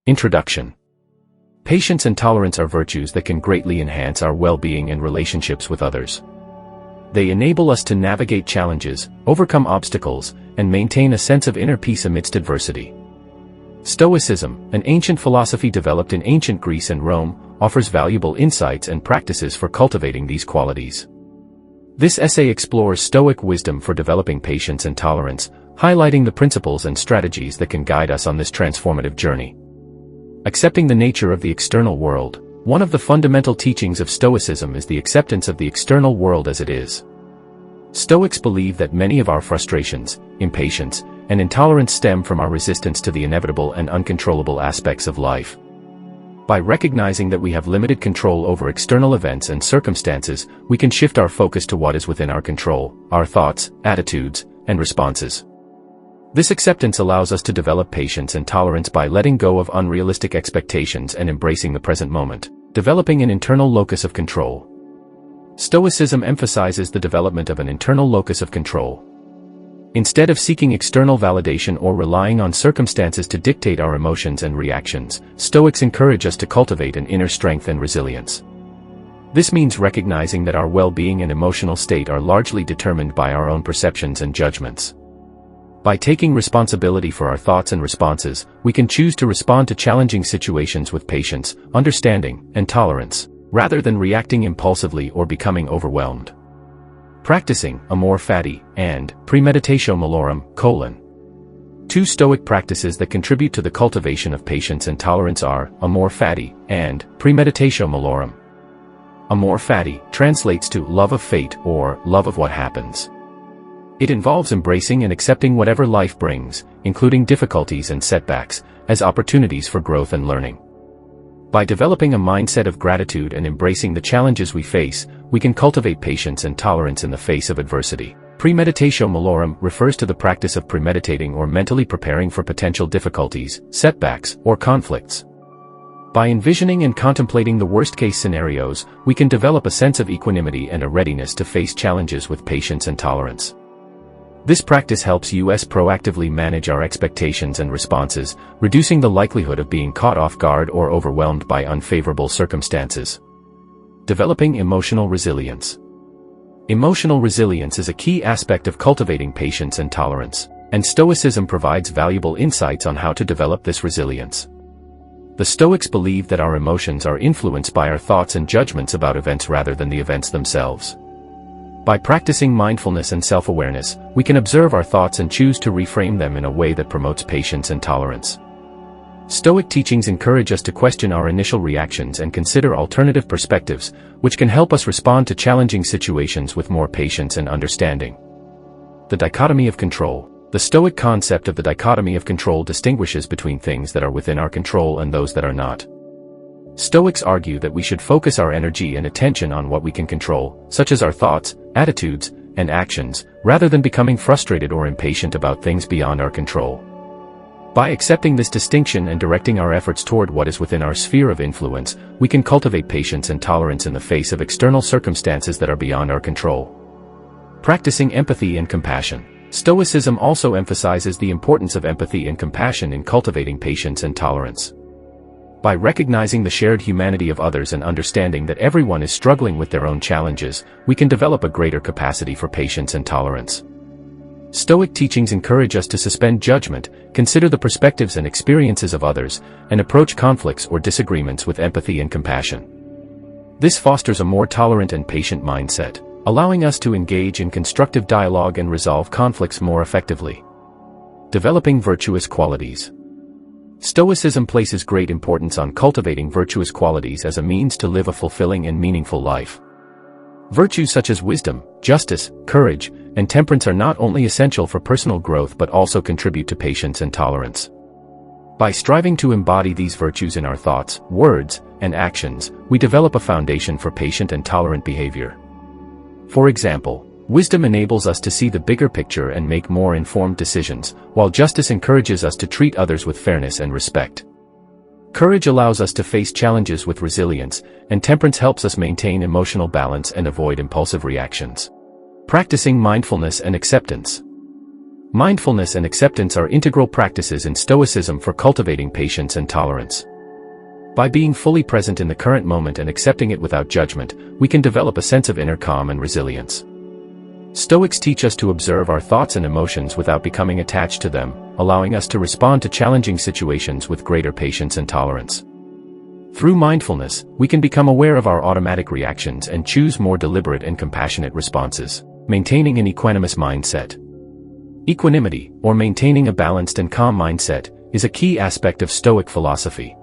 Introduction. Patience and tolerance are virtues that can greatly enhance our well-being and relationships with others. They enable us to navigate challenges, overcome obstacles, and maintain a sense of inner peace amidst adversity. Stoicism, an ancient philosophy developed in ancient Greece and Rome, offers valuable insights and practices for cultivating these qualities. This essay explores Stoic wisdom for developing patience and tolerance, highlighting the principles and strategies that can guide us on this transformative journey. Accepting the nature of the external world. One of the fundamental teachings of Stoicism is the acceptance of the external world as it is. Stoics believe that many of our frustrations, impatience, and intolerance stem from our resistance to the inevitable and uncontrollable aspects of life. By recognizing that we have limited control over external events and circumstances, we can shift our focus to what is within our control, our thoughts, attitudes, and responses. This acceptance allows us to develop patience and tolerance by letting go of unrealistic expectations and embracing the present moment, developing an internal locus of control. Stoicism emphasizes the development of an internal locus of control. Instead of seeking external validation or relying on circumstances to dictate our emotions and reactions, Stoics encourage us to cultivate an inner strength and resilience. This means recognizing that our well-being and emotional state are largely determined by our own perceptions and judgments. By taking responsibility for our thoughts and responses, we can choose to respond to challenging situations with patience, understanding, and tolerance, rather than reacting impulsively or becoming overwhelmed. Practicing Amor Fati and Premeditatio Malorum, Two Stoic practices that contribute to the cultivation of patience and tolerance are Amor Fati and Premeditatio Malorum. Amor Fati translates to love of fate or love of what happens. It involves embracing and accepting whatever life brings, including difficulties and setbacks, as opportunities for growth and learning. By developing a mindset of gratitude and embracing the challenges we face, we can cultivate patience and tolerance in the face of adversity. Premeditatio Malorum refers to the practice of premeditating or mentally preparing for potential difficulties, setbacks, or conflicts. By envisioning and contemplating the worst-case scenarios, we can develop a sense of equanimity and a readiness to face challenges with patience and tolerance. This practice helps us proactively manage our expectations and responses, reducing the likelihood of being caught off guard or overwhelmed by unfavorable circumstances. Developing emotional resilience. Emotional resilience is a key aspect of cultivating patience and tolerance, and Stoicism provides valuable insights on how to develop this resilience. The Stoics believe that our emotions are influenced by our thoughts and judgments about events rather than the events themselves. By practicing mindfulness and self-awareness, we can observe our thoughts and choose to reframe them in a way that promotes patience and tolerance. Stoic teachings encourage us to question our initial reactions and consider alternative perspectives, which can help us respond to challenging situations with more patience and understanding. The dichotomy of control. The Stoic concept of the dichotomy of control distinguishes between things that are within our control and those that are not. Stoics argue that we should focus our energy and attention on what we can control, such as our thoughts, attitudes, and actions, rather than becoming frustrated or impatient about things beyond our control. By accepting this distinction and directing our efforts toward what is within our sphere of influence, we can cultivate patience and tolerance in the face of external circumstances that are beyond our control. Practicing empathy and compassion. Stoicism also emphasizes the importance of empathy and compassion in cultivating patience and tolerance. By recognizing the shared humanity of others and understanding that everyone is struggling with their own challenges, we can develop a greater capacity for patience and tolerance. Stoic teachings encourage us to suspend judgment, consider the perspectives and experiences of others, and approach conflicts or disagreements with empathy and compassion. This fosters a more tolerant and patient mindset, allowing us to engage in constructive dialogue and resolve conflicts more effectively. Developing virtuous qualities. Stoicism places great importance on cultivating virtuous qualities as a means to live a fulfilling and meaningful life. Virtues such as wisdom, justice, courage, and temperance are not only essential for personal growth but also contribute to patience and tolerance. By striving to embody these virtues in our thoughts, words, and actions, we develop a foundation for patient and tolerant behavior. For example, wisdom enables us to see the bigger picture and make more informed decisions, while justice encourages us to treat others with fairness and respect. Courage allows us to face challenges with resilience, and temperance helps us maintain emotional balance and avoid impulsive reactions. Practicing mindfulness and acceptance. Mindfulness and acceptance are integral practices in Stoicism for cultivating patience and tolerance. By being fully present in the current moment and accepting it without judgment, we can develop a sense of inner calm and resilience. Stoics teach us to observe our thoughts and emotions without becoming attached to them, allowing us to respond to challenging situations with greater patience and tolerance. Through mindfulness, we can become aware of our automatic reactions and choose more deliberate and compassionate responses, maintaining an equanimous mindset. Equanimity, or maintaining a balanced and calm mindset, is a key aspect of Stoic philosophy.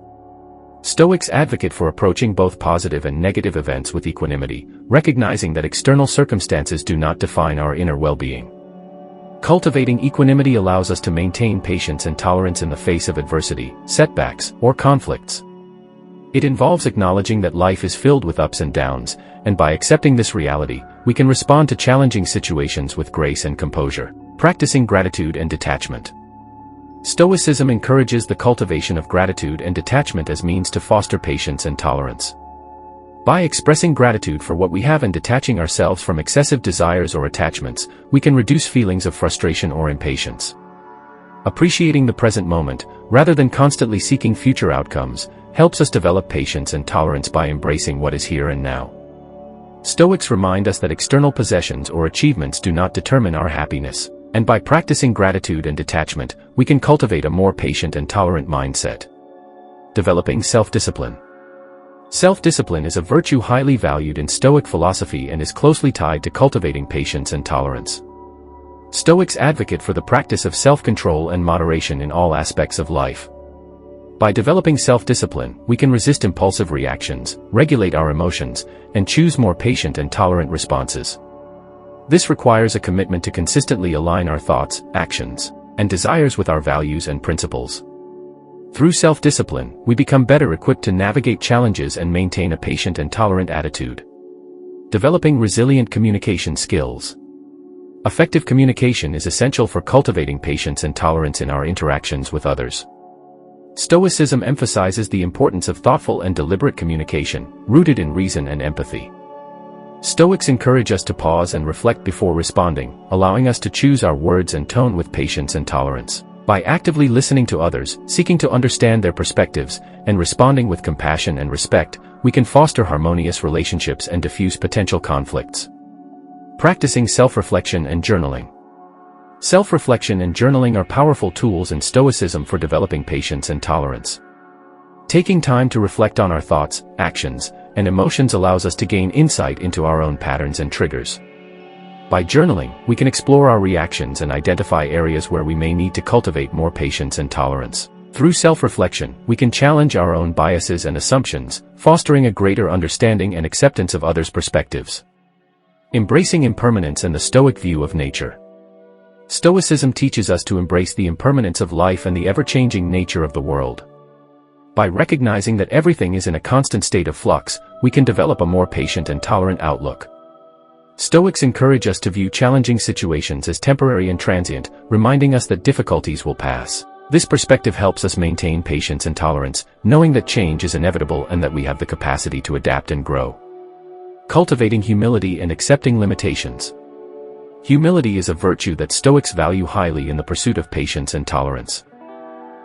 Stoics advocate for approaching both positive and negative events with equanimity, recognizing that external circumstances do not define our inner well-being. Cultivating equanimity allows us to maintain patience and tolerance in the face of adversity, setbacks, or conflicts. It involves acknowledging that life is filled with ups and downs, and by accepting this reality, we can respond to challenging situations with grace and composure, practicing gratitude and detachment. Stoicism encourages the cultivation of gratitude and detachment as means to foster patience and tolerance. By expressing gratitude for what we have and detaching ourselves from excessive desires or attachments, we can reduce feelings of frustration or impatience. Appreciating the present moment, rather than constantly seeking future outcomes, helps us develop patience and tolerance by embracing what is here and now. Stoics remind us that external possessions or achievements do not determine our happiness, and by practicing gratitude and detachment, we can cultivate a more patient and tolerant mindset. Developing self-discipline. Self-discipline is a virtue highly valued in Stoic philosophy and is closely tied to cultivating patience and tolerance. Stoics advocate for the practice of self-control and moderation in all aspects of life. By developing self-discipline, we can resist impulsive reactions, regulate our emotions, and choose more patient and tolerant responses. This requires a commitment to consistently align our thoughts, actions, and desires with our values and principles. Through self-discipline, we become better equipped to navigate challenges and maintain a patient and tolerant attitude. Developing resilient communication skills. Effective communication is essential for cultivating patience and tolerance in our interactions with others. Stoicism emphasizes the importance of thoughtful and deliberate communication, rooted in reason and empathy. Stoics encourage us to pause and reflect before responding, allowing us to choose our words and tone with patience and tolerance. By actively listening to others, seeking to understand their perspectives, and responding with compassion and respect, we can foster harmonious relationships and diffuse potential conflicts. Practicing self-reflection and journaling. Self-reflection and journaling are powerful tools in Stoicism for developing patience and tolerance. Taking time to reflect on our thoughts, actions, and emotions allows us to gain insight into our own patterns and triggers. By journaling, we can explore our reactions and identify areas where we may need to cultivate more patience and tolerance. Through self-reflection, we can challenge our own biases and assumptions, fostering a greater understanding and acceptance of others' perspectives. Embracing impermanence and the Stoic view of nature. Stoicism teaches us to embrace the impermanence of life and the ever-changing nature of the world. By recognizing that everything is in a constant state of flux, we can develop a more patient and tolerant outlook. Stoics encourage us to view challenging situations as temporary and transient, reminding us that difficulties will pass. This perspective helps us maintain patience and tolerance, knowing that change is inevitable and that we have the capacity to adapt and grow. Cultivating humility and accepting limitations. Humility is a virtue that Stoics value highly in the pursuit of patience and tolerance.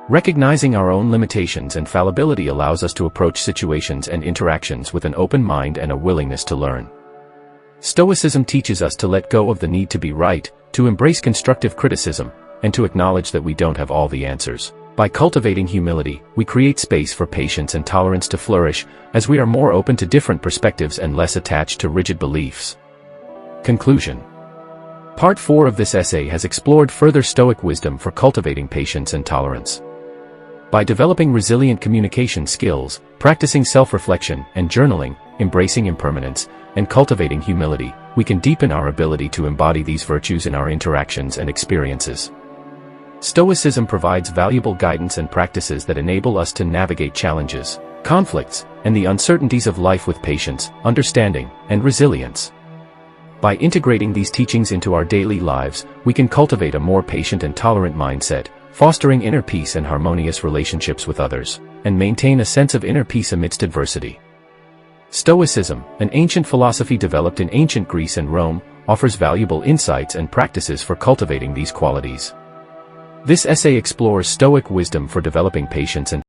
Recognizing our own limitations and fallibility allows us to approach situations and interactions with an open mind and a willingness to learn. Stoicism teaches us to let go of the need to be right, to embrace constructive criticism, and to acknowledge that we don't have all the answers. By cultivating humility, we create space for patience and tolerance to flourish, as we are more open to different perspectives and less attached to rigid beliefs. Conclusion. Part 4 of this essay has explored further Stoic wisdom for cultivating patience and tolerance. By developing resilient communication skills, practicing self-reflection and journaling, embracing impermanence, and cultivating humility, we can deepen our ability to embody these virtues in our interactions and experiences. Stoicism provides valuable guidance and practices that enable us to navigate challenges, conflicts, and the uncertainties of life with patience, understanding, and resilience. By integrating these teachings into our daily lives, we can cultivate a more patient and tolerant mindset, fostering inner peace and harmonious relationships with others, and maintain a sense of inner peace amidst adversity. Stoicism, an ancient philosophy developed in ancient Greece and Rome, offers valuable insights and practices for cultivating these qualities. This essay explores Stoic wisdom for developing patience and